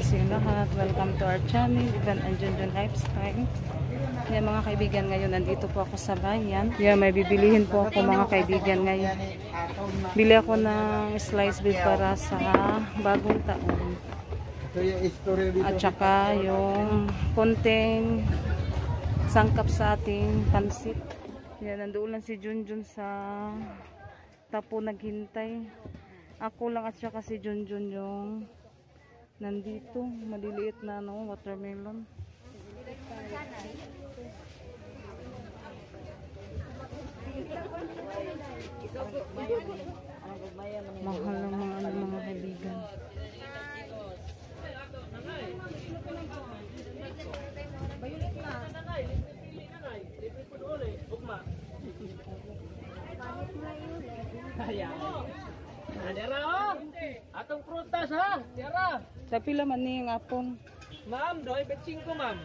sa inyo lahat. Welcome to our channel, Ivan and Junjun Lifestyle. Yan mga kaibigan, ngayon nandito po ako sa bayan. Yan, may bibilihin po ako mga kaibigan ngayon. Bili ako ng slice beef para sa bagong taon. At saka yung konting sangkap sa ating pansit. Yan, nandoon lang si Junjun sa tapo naghintay. Ako lang at saka si Junjun yung nandito. Maliliit na watermelon. Mahal ng mga kaibigan. Dera oh. Atong prutas ha. Dera. Sa pila man ni ang apong? Ma'am, doy betching ko ma'am.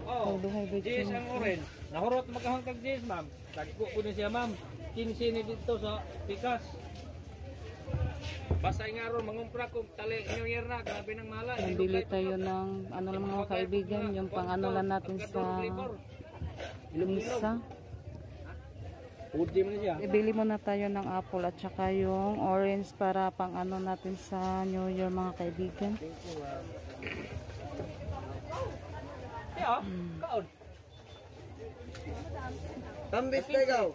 Oh, duhay betching. Jis ang orange. Nahurot magahangtag jis ma'am. Dagko ko ni siya ma'am. 15 ni dito sa pikas. Basta nga ron mangumpra ko tali New Year na grabe nang mala. Nabili tayo ng ano lang mga kaibigan, yung pang ano lang natin sa misa. Udi mo siya. Ibili muna tayo ng apple at saka yung orange para pang ano natin sa New Year mga kaibigan. Yeah, kaon. Tambis na ikaw.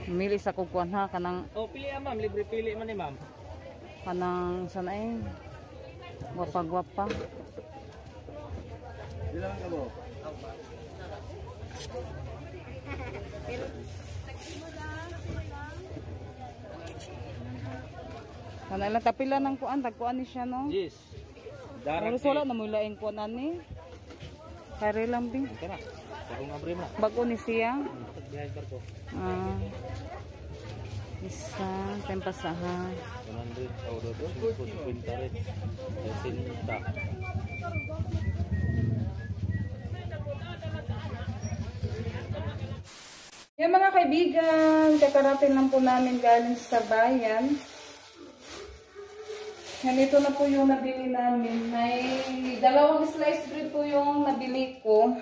Mili sa kukuan ha kanang Oh, pili ma'am, libre pili man ni ma'am. kanang sanay gwapa-gwapa. Ilang ka mo? Kanang lang tapila ng kuan, tagkuan ni siya no. Jis. Pero Darak. wala na mo laing kuan ani. Kare lambing. Kana. Bagong abre na. Bago ni siya. Bihay barko. Isa tempasahan. 100 euro do 50 rin. Yasinta. Yan mga kaibigan, kakarating lang po namin galing sa bayan. Yan, ito na po yung nabili namin. May dalawang slice bread po yung nabili ko.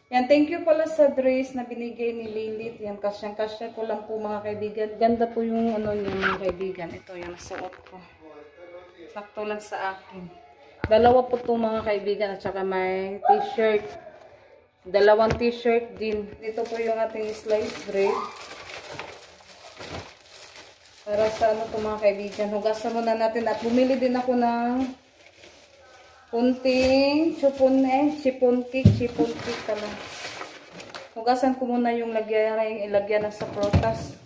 Yan, thank you pala sa dress na binigay ni Lilith. Yan, kasyang-kasya ko lang po mga kaibigan. Ganda po yung ano niya mga kaibigan. Ito yung suot ko. Sakto lang sa akin. Dalawa po itong mga kaibigan at saka may t-shirt. Dalawang t-shirt din. Ito po yung ating slice bread. Para sa ano po mga kaibigan. Hugasan muna natin. At bumili din ako ng kunting chiffon cake pala. Hugasan ko muna yung ilagyan sa prutas.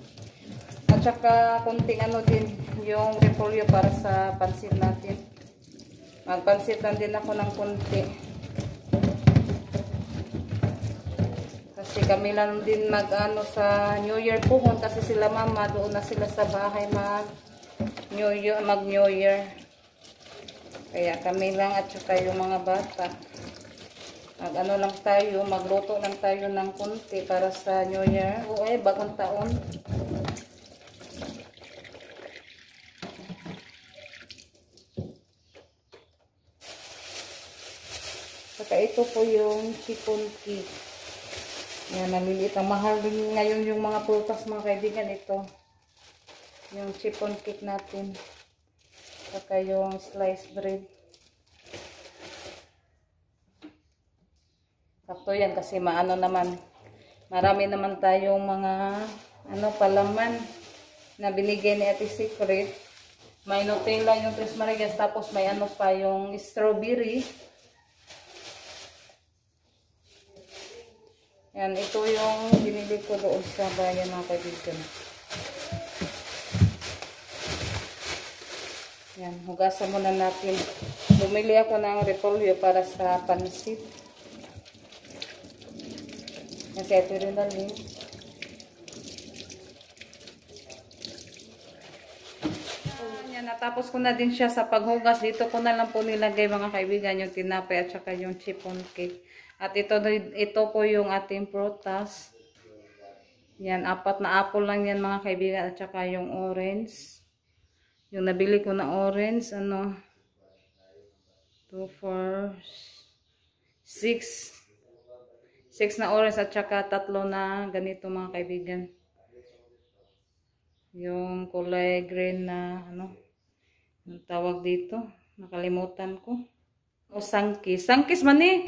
At saka kunting ano din yung repolyo para sa pansit natin. Magpansit lang din ako ng kunti. Kasi kami lang din mag-ano sa New Year po kasi sila mama doon na sila sa bahay mag-New Year. Kaya kami lang at saka yung mga bata. Mag-ano lang tayo, magluto lang tayo ng kunti para sa New Year. O bagong taon. Saka ito po yung chiffon cake. Yan, maliliit. Ang mahal din ngayon yung mga prutas mga kaibigan. Ito. Yung chiffon cake natin. Saka yung sliced bread. Sakto yan kasi maano naman. Marami naman tayong mga palaman na binigay ni Ate Secret. May Nutella yung Tres Marias. Tapos may pa yung strawberry. Yan, ito yung binili ko doon sa bayan mga kaibigan. Yan, hugasan muna natin. Bumili ako ng repolyo para sa pansit. Yan, si Ate Rinalyn. Yan, natapos ko na din siya sa paghugas. Dito ko na lang po nilagay mga kaibigan yung tinapay at saka yung chiffon cake. At ito po yung ating prutas. Yan, 4 na apple lang yan mga kaibigan at saka yung orange. Yung nabili ko na orange, ano, 2, 4, 6. 6 na orange at saka 3 na ganito mga kaibigan. Yung kulay green na, ano, yung tawag dito. Nakalimutan ko. O, sangkis. Sangkis man eh!